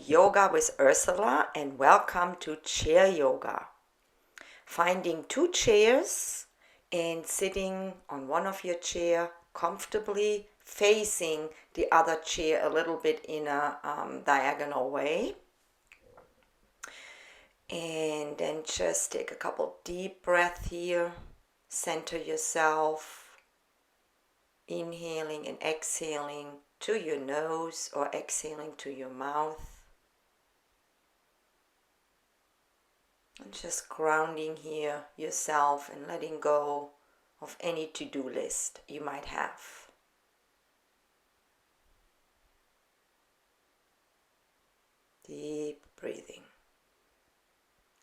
Yoga with Ursula, and welcome to Chair Yoga. Finding two chairs and sitting on one of your chair comfortably, facing the other chair a little bit in a diagonal way. And then just take a couple deep breaths here. Center yourself, inhaling and exhaling to your nose or exhaling to your mouth. And just grounding here yourself and letting go of any to-do list you might have. Deep breathing.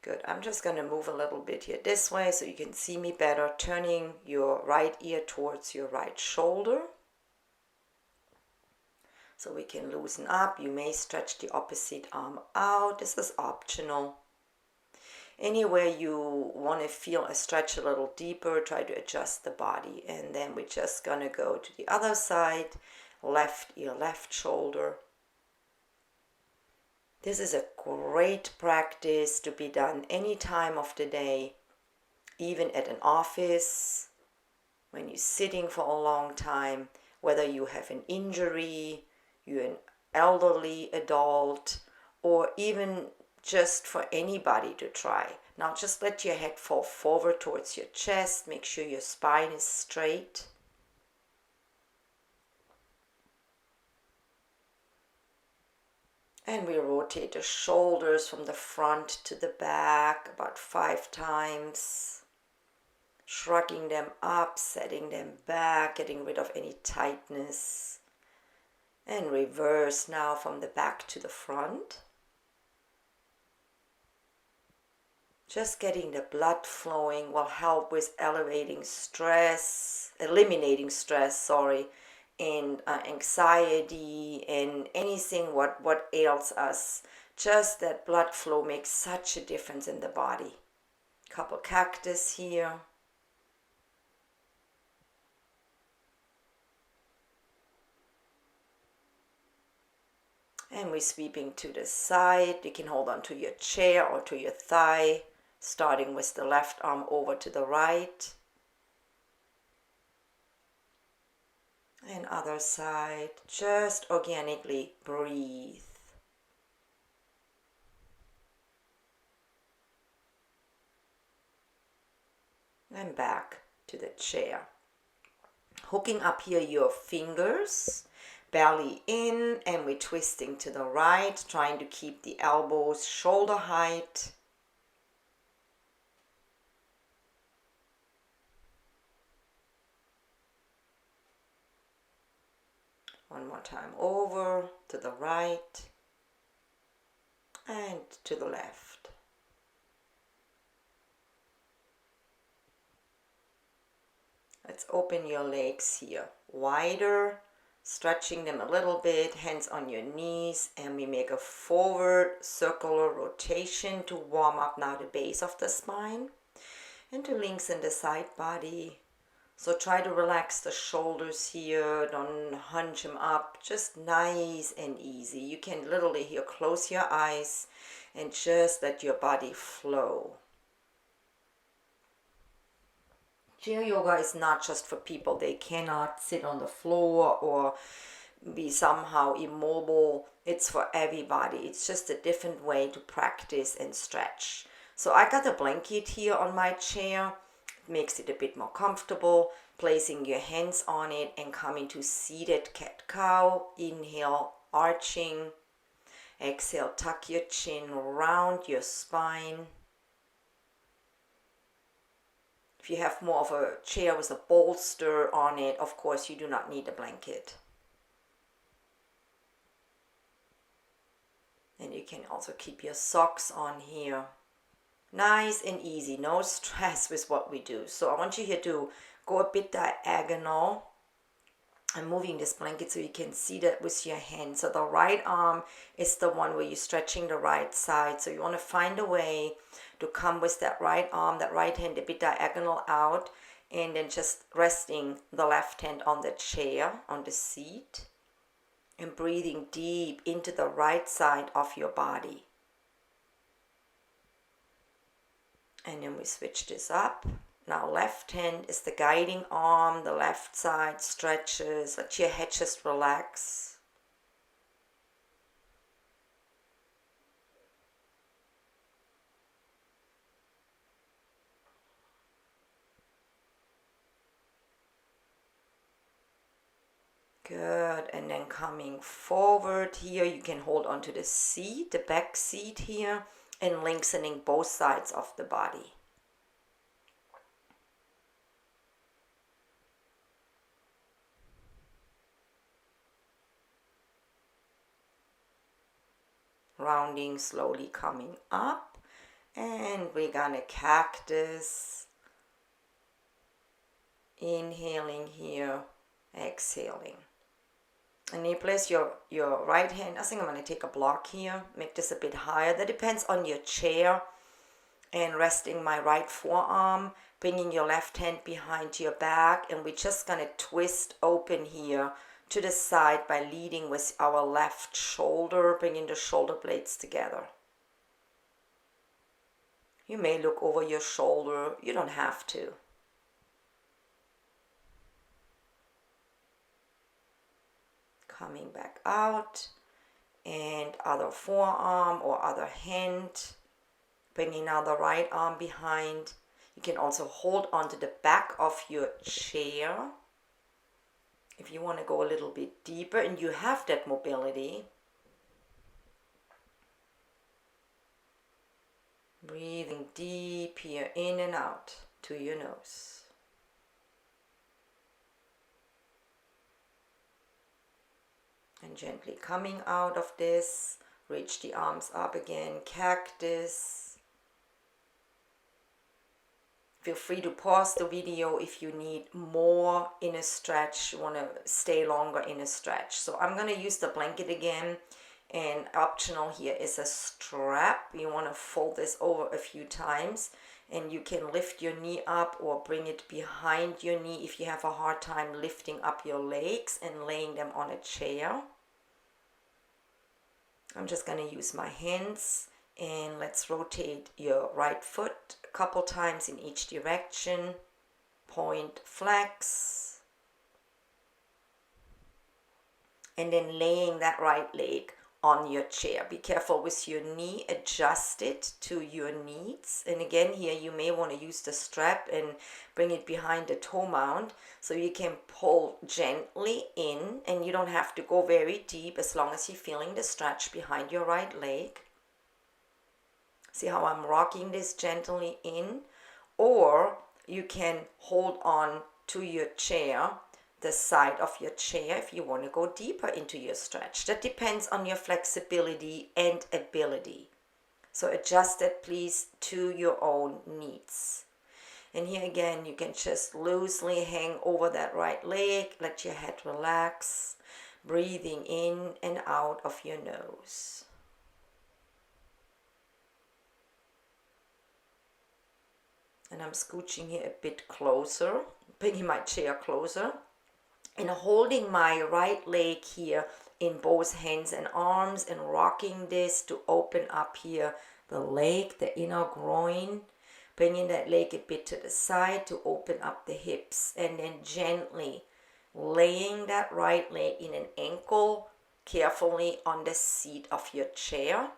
Good. I'm just going to move a little bit here this way so you can see me better, turning your right ear towards your right shoulder. So we can loosen up. You may stretch the opposite arm out. This is optional. Anywhere you want to feel a stretch a little deeper, try to adjust the body. And then we're just going to go to the other side, left ear, left shoulder. This is a great practice to be done any time of the day, even at an office, when you're sitting for a long time, whether you have an injury, you're an elderly adult, or even just for anybody to try. Now just let your head fall forward towards your chest, make sure your spine is straight. And we rotate the shoulders from the front to the back about 5 times. Shrugging them up, setting them back, getting rid of any tightness. And reverse now from the back to the front. Just getting the blood flowing will help with eliminating stress, and anxiety and anything what ails us. Just that blood flow makes such a difference in the body. Couple cactus here. And we're sweeping to the side. You can hold on to your chair or to your thigh, starting with the left arm over to the right. And other side, just organically breathe. And back to the chair. Hooking up here your fingers, belly in, and we're twisting to the right, trying to keep the elbows shoulder height. One more time over to the right and to the left. Let's open your legs here wider, stretching them a little bit, hands on your knees, and we make a forward circular rotation to warm up now the base of the spine and to lengthen the side body. So try to relax the shoulders here, don't hunch them up, just nice and easy. You can literally here close your eyes and just let your body flow. Chair yoga is not just for people, they cannot sit on the floor or be somehow immobile. It's for everybody. It's just a different way to practice and stretch. So I got a blanket here on my chair. Makes it a bit more comfortable, placing your hands on it and coming to seated cat-cow. Inhale, arching. Exhale, tuck your chin, round your spine. If you have more of a chair with a bolster on it, of course you do not need a blanket. And you can also keep your socks on here. Nice and easy, no stress with what we do. So I want you here to go a bit diagonal. I'm moving this blanket so you can see that with your hand. So the right arm is the one where you're stretching the right side. So you want to find a way to come with that right arm, that right hand a bit diagonal out, and then just resting the left hand on the chair, on the seat. And breathing deep into the right side of your body. And then we switch this up. Now left hand is the guiding arm, the left side stretches, let your head just relax. Good, and then coming forward here, you can hold onto the seat, the back seat here, and lengthening both sides of the body. Rounding, slowly coming up, and we're gonna cactus. Inhaling here, exhaling. And you place your right hand, I think I'm going to take a block here, make this a bit higher. That depends on your chair. And resting my right forearm, bringing your left hand behind your back. And we're just going to twist open here to the side by leading with our left shoulder, bringing the shoulder blades together. You may look over your shoulder, you don't have to. Coming back out, and other forearm or other hand, bringing now the right arm behind. You can also hold onto the back of your chair if you want to go a little bit deeper and you have that mobility. Breathing deep here, in and out to your nose. And gently coming out of this, reach the arms up again, cactus. Feel free to pause the video if you need more in a stretch, you want to stay longer in a stretch. So I'm going to use the blanket again, and optional here is a strap. You want to fold this over a few times, and you can lift your knee up or bring it behind your knee if you have a hard time lifting up your legs and laying them on a chair. I'm just going to use my hands, and let's rotate your right foot a couple times in each direction. Point, flex. And then laying that right leg on your chair. Be careful with your knee, adjust it to your needs. And again, here you may want to use the strap and bring it behind the toe mount so you can pull gently in, and you don't have to go very deep as long as you're feeling the stretch behind your right leg. See how I'm rocking this gently in? Or you can hold on to your chair, the side of your chair, if you want to go deeper into your stretch. That depends on your flexibility and ability. So adjust that please to your own needs. And here again, you can just loosely hang over that right leg, let your head relax, breathing in and out of your nose. And I'm scooching here a bit closer, bringing my chair closer, and holding my right leg here in both hands and arms, and rocking this to open up here the leg, the inner groin, bringing that leg a bit to the side to open up the hips, and then gently laying that right leg in an ankle carefully on the seat of your chair.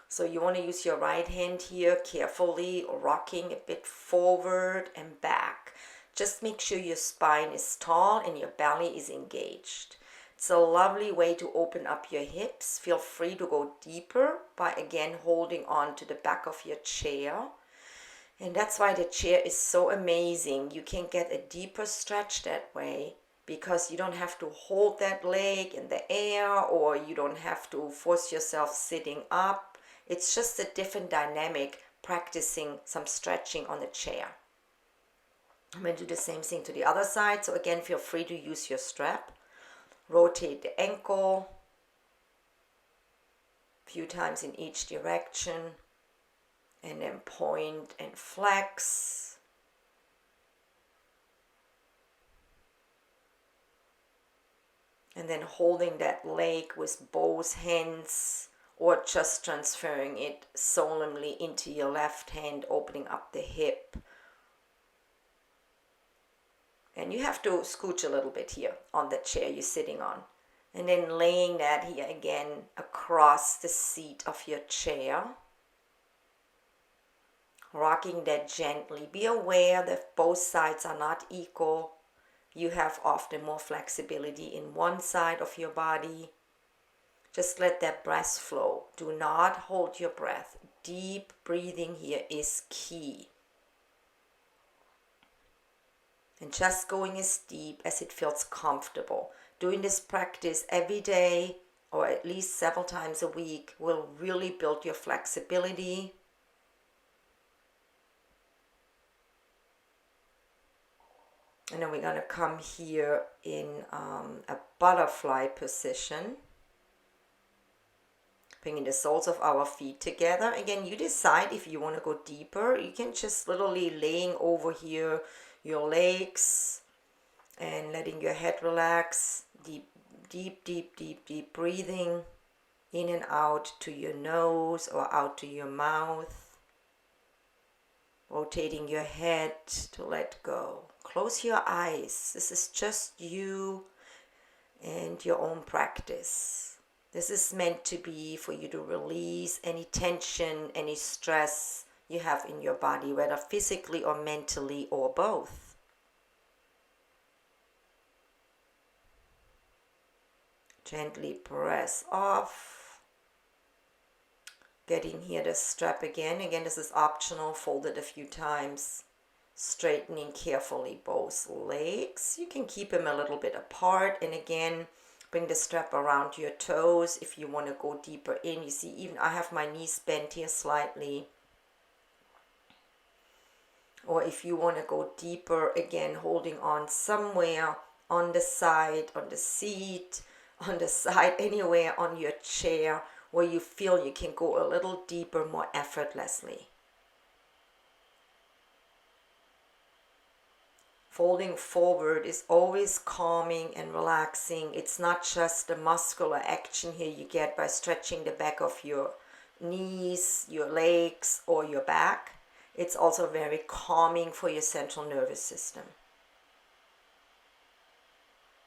So you want to use your right hand here carefully, rocking a bit forward and back. Just make sure your spine is tall and your belly is engaged. It's a lovely way to open up your hips. Feel free to go deeper by again holding on to the back of your chair. And that's why the chair is so amazing. You can get a deeper stretch that way because you don't have to hold that leg in the air, or you don't have to force yourself sitting up. It's just a different dynamic practicing some stretching on the chair. I'm going to do the same thing to the other side. So again, feel free to use your strap. Rotate the ankle a few times in each direction. And then point and flex. And then holding that leg with both hands, or just transferring it solemnly into your left hand, opening up the hip. And you have to scooch a little bit here on the chair you're sitting on. And then laying that here again across the seat of your chair. Rocking that gently. Be aware that both sides are not equal. You have often more flexibility in one side of your body. Just let that breath flow. Do not hold your breath. Deep breathing here is key. And just going as deep as it feels comfortable. Doing this practice every day or at least several times a week will really build your flexibility. And then we're going to come here in a butterfly position. Bringing the soles of our feet together. Again, you decide if you want to go deeper. You can just literally laying over here your legs and letting your head relax. Deep, deep, deep, deep, deep breathing in and out to your nose or out to your mouth. Rotating your head to let go. Close your eyes. This is just you and your own practice. This is meant to be for you to release any tension, any stress you have in your body, whether physically or mentally or both. Gently press off. Getting here the strap again. Again, this is optional. Fold it a few times. Straightening carefully both legs. You can keep them a little bit apart. And again, bring the strap around your toes if you want to go deeper in. You see, even I have my knees bent here slightly. Or if you want to go deeper, again, holding on somewhere on the side, on the seat, on the side, anywhere on your chair where you feel you can go a little deeper, more effortlessly. Folding forward is always calming and relaxing. It's not just the muscular action here you get by stretching the back of your knees, your legs, or your back. It's also very calming for your central nervous system.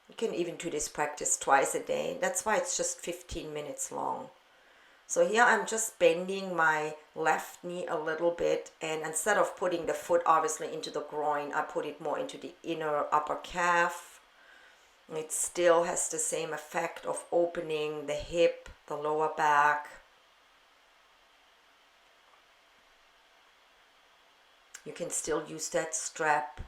You can even do this practice twice a day. That's why it's just 15 minutes long. So here I'm just bending my left knee a little bit, and instead of putting the foot obviously into the groin, I put it more into the inner upper calf. It still has the same effect of opening the hip, the lower back. You can still use that strap.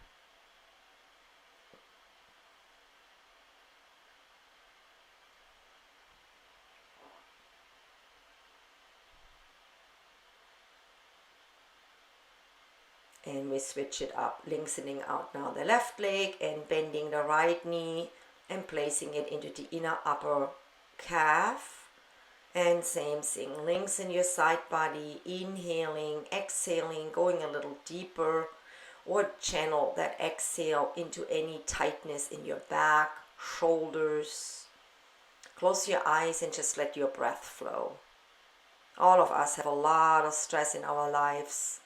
And we switch it up, lengthening out now the left leg and bending the right knee and placing it into the inner upper calf. And same thing, lengthen your side body, inhaling, exhaling, going a little deeper, or channel that exhale into any tightness in your back, shoulders. Close your eyes and just let your breath flow. All of us have a lot of stress in our lives.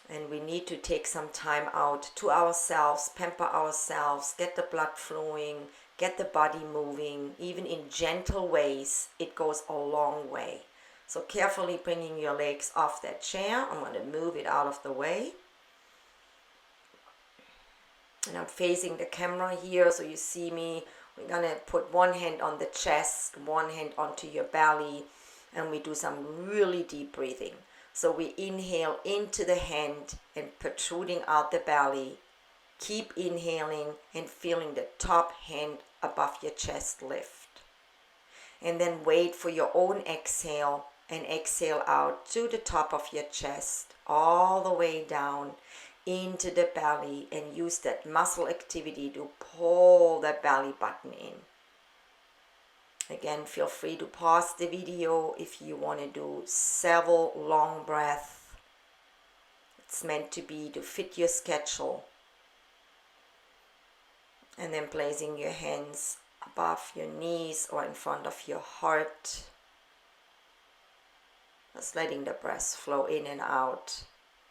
And we need to take some time out to ourselves, pamper ourselves, get the blood flowing, get the body moving. Even in gentle ways, it goes a long way. So carefully bringing your legs off that chair. I'm going to move it out of the way. And I'm facing the camera here so you see me. We're going to put one hand on the chest, one hand onto your belly, and we do some really deep breathing. So we inhale into the hand and protruding out the belly. Keep inhaling and feeling the top hand above your chest lift. And then wait for your own exhale and exhale out to the top of your chest, all the way down into the belly, and use that muscle activity to pull that belly button in. Again, feel free to pause the video if you want to do several long breaths. It's meant to be to fit your schedule. And then placing your hands above your knees or in front of your heart. Just letting the breath flow in and out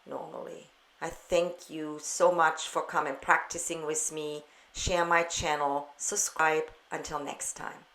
normally. I thank you so much for coming practicing with me. Share my channel, subscribe. Until next time.